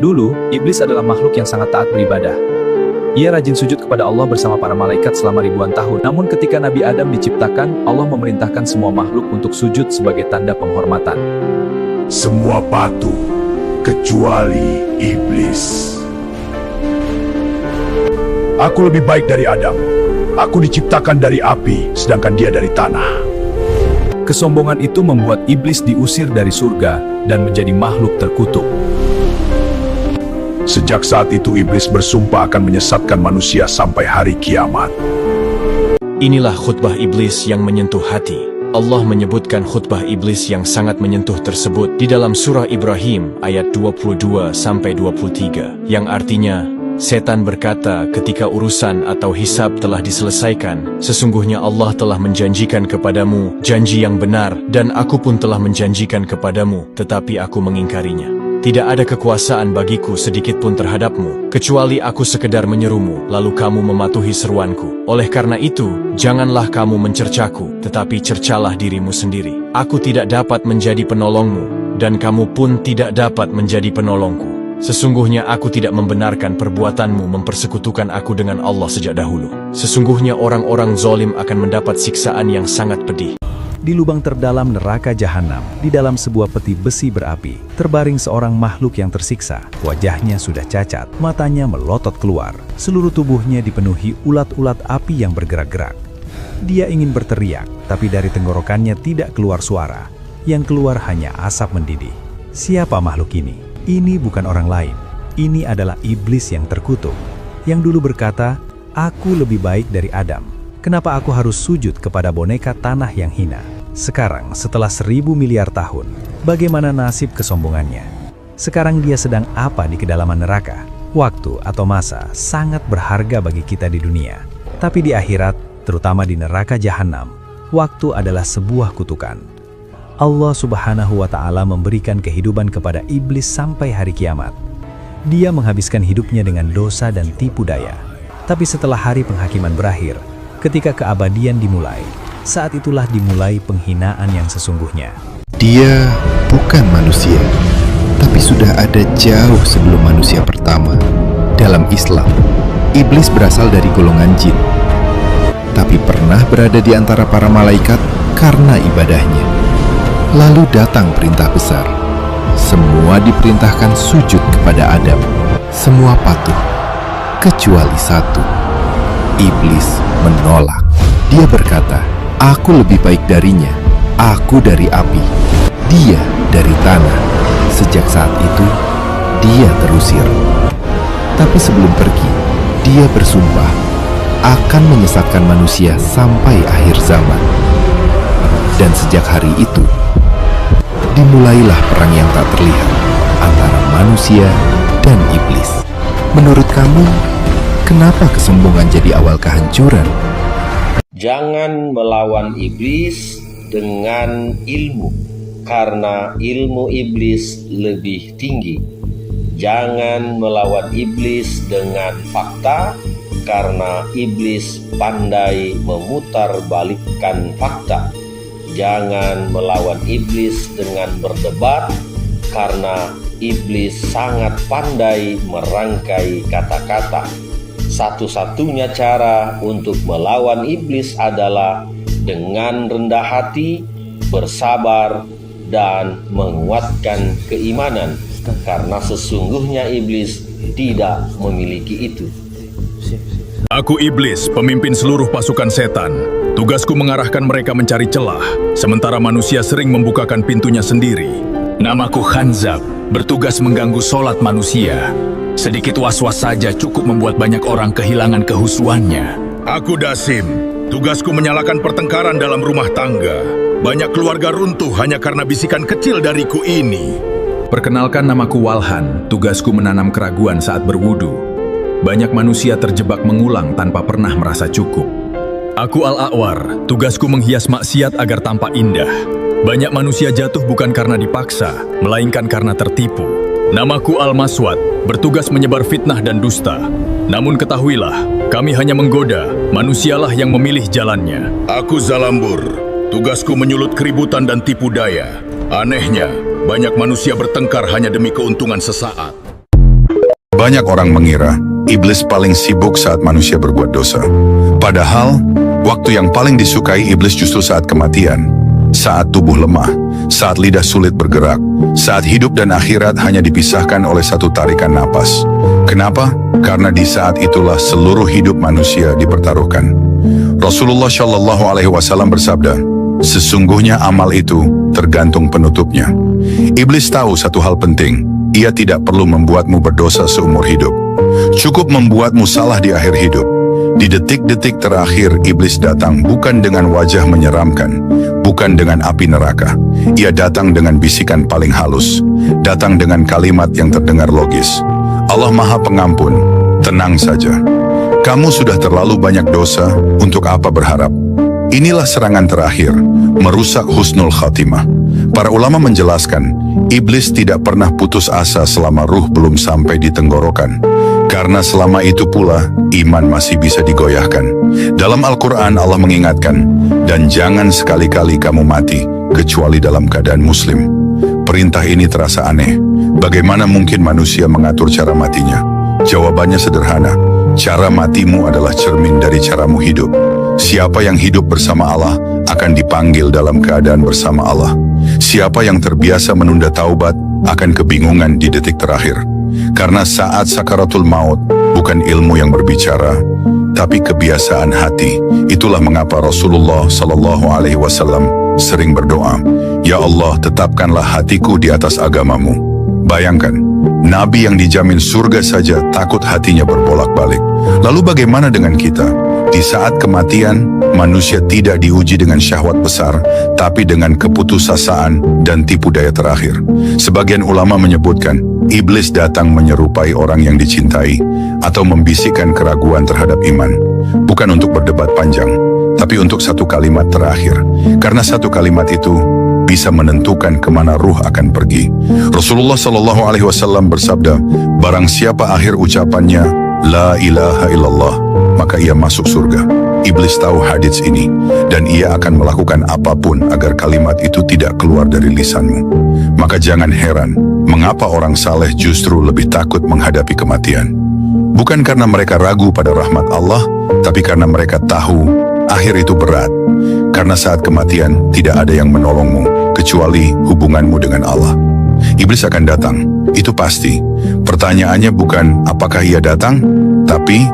Dulu, iblis adalah makhluk yang sangat taat beribadah. Ia rajin sujud kepada Allah bersama para malaikat selama ribuan tahun. Namun ketika Nabi Adam diciptakan, Allah memerintahkan semua makhluk untuk sujud sebagai tanda penghormatan. Semua patuh, kecuali iblis. Aku lebih baik dari Adam. Aku diciptakan dari api, sedangkan dia dari tanah. Kesombongan itu membuat iblis diusir dari surga dan menjadi makhluk terkutuk. Sejak saat itu iblis bersumpah akan menyesatkan manusia sampai hari kiamat. Inilah khutbah iblis yang menyentuh hati. Allah menyebutkan khutbah iblis yang sangat menyentuh tersebut di dalam surah Ibrahim ayat 22-23, yang artinya, setan berkata ketika urusan atau hisab telah diselesaikan, sesungguhnya Allah telah menjanjikan kepadamu janji yang benar, dan aku pun telah menjanjikan kepadamu, tetapi aku mengingkarinya. Tidak ada kekuasaan bagiku sedikit pun terhadapmu, kecuali aku sekedar menyerumu, lalu kamu mematuhi seruanku. Oleh karena itu, janganlah kamu mencercaku, tetapi cercalah dirimu sendiri. Aku tidak dapat menjadi penolongmu, dan kamu pun tidak dapat menjadi penolongku. Sesungguhnya aku tidak membenarkan perbuatanmu mempersekutukan aku dengan Allah sejak dahulu. Sesungguhnya orang-orang zalim akan mendapat siksaan yang sangat pedih. Di lubang terdalam neraka jahanam, di dalam sebuah peti besi berapi, terbaring seorang makhluk yang tersiksa. Wajahnya sudah cacat, matanya melotot keluar. Seluruh tubuhnya dipenuhi ulat-ulat api yang bergerak-gerak. Dia ingin berteriak, tapi dari tenggorokannya tidak keluar suara. Yang keluar hanya asap mendidih. Siapa makhluk ini? Ini bukan orang lain. Ini adalah iblis yang terkutuk, yang dulu berkata, "Aku lebih baik dari Adam. Kenapa aku harus sujud kepada boneka tanah yang hina?" Sekarang, setelah 1000 miliar tahun, bagaimana nasib kesombongannya? Sekarang dia sedang apa di kedalaman neraka? Waktu atau masa sangat berharga bagi kita di dunia. Tapi di akhirat, terutama di neraka jahanam, waktu adalah sebuah kutukan. Allah Subhanahu wa Ta'ala memberikan kehidupan kepada iblis sampai hari kiamat. Dia menghabiskan hidupnya dengan dosa dan tipu daya. Tapi setelah hari penghakiman berakhir, ketika keabadian dimulai, saat itulah dimulai penghinaan yang sesungguhnya. Dia bukan manusia, tapi sudah ada jauh sebelum manusia pertama. Dalam Islam, iblis berasal dari golongan jin, tapi pernah berada di antara para malaikat karena ibadahnya. Lalu datang perintah besar. Semua diperintahkan sujud kepada Adam. Semua patuh, kecuali satu. Iblis menolak. Dia berkata, "Aku lebih baik darinya. Aku dari api, dia dari tanah." Sejak saat itu, dia terusir. Tapi sebelum pergi, dia bersumpah akan menyesatkan manusia sampai akhir zaman. Dan sejak hari itu, dimulailah perang yang tak terlihat antara manusia dan iblis. Menurut kamu, kenapa kesombongan jadi awal kehancuran? Jangan melawan iblis dengan ilmu, karena ilmu iblis lebih tinggi. Jangan melawan iblis dengan fakta, karena iblis pandai memutarbalikkan fakta. Jangan melawan iblis dengan berdebat, karena iblis sangat pandai merangkai kata-kata. Satu-satunya cara untuk melawan iblis adalah dengan rendah hati, bersabar, dan menguatkan keimanan, karena sesungguhnya iblis tidak memiliki itu. Aku iblis, pemimpin seluruh pasukan setan. Tugasku mengarahkan mereka mencari celah, sementara manusia sering membukakan pintunya sendiri. Namaku Khanzab, bertugas mengganggu sholat manusia. Sedikit was-was saja cukup membuat banyak orang kehilangan kehusuannya. Aku Dasim, tugasku menyalakan pertengkaran dalam rumah tangga. Banyak keluarga runtuh hanya karena bisikan kecil dariku ini. Perkenalkan, namaku Walhan, tugasku menanam keraguan saat berwudu. Banyak manusia terjebak mengulang tanpa pernah merasa cukup. Aku Al-A'war, tugasku menghias maksiat agar tampak indah. Banyak manusia jatuh bukan karena dipaksa, melainkan karena tertipu. Namaku Al-Maswad, bertugas menyebar fitnah dan dusta. Namun ketahuilah, kami hanya menggoda, manusialah yang memilih jalannya. Aku Zalambur, tugasku menyulut keributan dan tipu daya. Anehnya, banyak manusia bertengkar hanya demi keuntungan sesaat. Banyak orang mengira iblis paling sibuk saat manusia berbuat dosa. Padahal, waktu yang paling disukai iblis justru saat kematian, saat tubuh lemah, saat lidah sulit bergerak, saat hidup dan akhirat hanya dipisahkan oleh satu tarikan napas. Kenapa? Karena di saat itulah seluruh hidup manusia dipertaruhkan. Rasulullah Shallallahu Alaihi Wasallam bersabda, sesungguhnya amal itu tergantung penutupnya. Iblis tahu satu hal penting, ia tidak perlu membuatmu berdosa seumur hidup. Cukup membuatmu salah di akhir hidup. Di detik-detik terakhir, iblis datang bukan dengan wajah menyeramkan, bukan dengan api neraka. Ia datang dengan bisikan paling halus, datang dengan kalimat yang terdengar logis. Allah Maha Pengampun, tenang saja. Kamu sudah terlalu banyak dosa, untuk apa berharap? Inilah serangan terakhir, merusak husnul khatimah. Para ulama menjelaskan, iblis tidak pernah putus asa selama ruh belum sampai di tenggorokan. Karena selama itu pula, iman masih bisa digoyahkan. Dalam Al-Quran Allah mengingatkan, dan jangan sekali-kali kamu mati, kecuali dalam keadaan muslim. Perintah ini terasa aneh. Bagaimana mungkin manusia mengatur cara matinya? Jawabannya sederhana, cara matimu adalah cermin dari caramu hidup. Siapa yang hidup bersama Allah akan dipanggil dalam keadaan bersama Allah. Siapa yang terbiasa menunda taubat akan kebingungan di detik terakhir. Karena saat sakaratul maut bukan ilmu yang berbicara, tapi kebiasaan hati. Itulah mengapa Rasulullah Shallallahu Alaihi Wasallam sering berdoa, Ya Allah, tetapkanlah hatiku di atas agamamu. Bayangkan, Nabi yang dijamin surga saja takut hatinya berbolak-balik. Lalu bagaimana dengan kita? Di saat kematian, manusia tidak diuji dengan syahwat besar, tapi dengan keputusasaan dan tipu daya terakhir. Sebagian ulama menyebutkan, iblis datang menyerupai orang yang dicintai, atau membisikkan keraguan terhadap iman. Bukan untuk berdebat panjang, tapi untuk satu kalimat terakhir. Karena satu kalimat itu bisa menentukan kemana ruh akan pergi. Rasulullah Shallallahu Alaihi Wasallam bersabda, barang siapa akhir ucapannya, La ilaha illallah, maka ia masuk surga. Iblis tahu hadits ini, dan ia akan melakukan apapun agar kalimat itu tidak keluar dari lisanmu. Maka jangan heran, mengapa orang saleh justru lebih takut menghadapi kematian. Bukan karena mereka ragu pada rahmat Allah, tapi karena mereka tahu akhir itu berat. Karena saat kematian tidak ada yang menolongmu, kecuali hubunganmu dengan Allah. Iblis akan datang, itu pasti. Pertanyaannya bukan apakah ia datang, tapi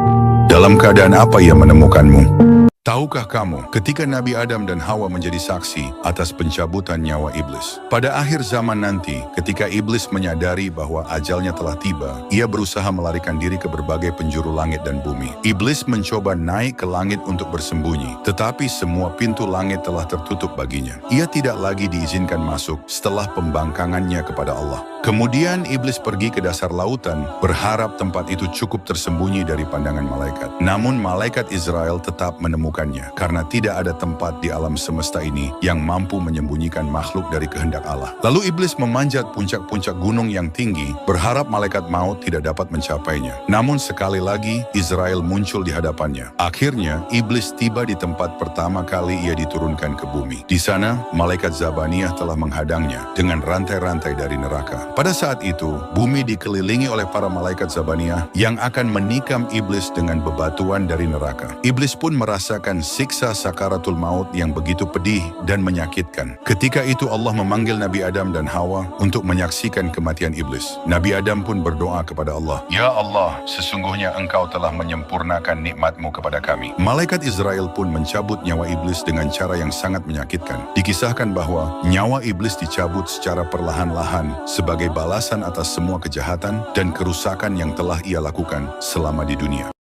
dalam keadaan apa ia menemukanmu. Tahukah kamu, ketika Nabi Adam dan Hawa menjadi saksi atas pencabutan nyawa iblis? Pada akhir zaman nanti, ketika iblis menyadari bahwa ajalnya telah tiba, ia berusaha melarikan diri ke berbagai penjuru langit dan bumi. Iblis mencoba naik ke langit untuk bersembunyi, tetapi semua pintu langit telah tertutup baginya. Ia tidak lagi diizinkan masuk setelah pembangkangannya kepada Allah. Kemudian iblis pergi ke dasar lautan, berharap tempat itu cukup tersembunyi dari pandangan malaikat. Namun malaikat Israel tetap menemukannya, karena tidak ada tempat di alam semesta ini yang mampu menyembunyikan makhluk dari kehendak Allah. Lalu iblis memanjat puncak-puncak gunung yang tinggi, berharap malaikat maut tidak dapat mencapainya. Namun sekali lagi Israel muncul di hadapannya. Akhirnya iblis tiba di tempat pertama kali ia diturunkan ke bumi. Di sana malaikat Zabaniyah telah menghadangnya dengan rantai-rantai dari neraka. Pada saat itu, bumi dikelilingi oleh para malaikat Zabaniyah yang akan menikam iblis dengan bebatuan dari neraka. Iblis pun merasakan siksa sakaratul maut yang begitu pedih dan menyakitkan. Ketika itu Allah memanggil Nabi Adam dan Hawa untuk menyaksikan kematian iblis. Nabi Adam pun berdoa kepada Allah, Ya Allah, sesungguhnya Engkau telah menyempurnakan nikmat-Mu kepada kami. Malaikat Israel pun mencabut nyawa iblis dengan cara yang sangat menyakitkan. Dikisahkan bahwa nyawa iblis dicabut secara perlahan-lahan sebagai balasan atas semua kejahatan dan kerusakan yang telah ia lakukan selama di dunia.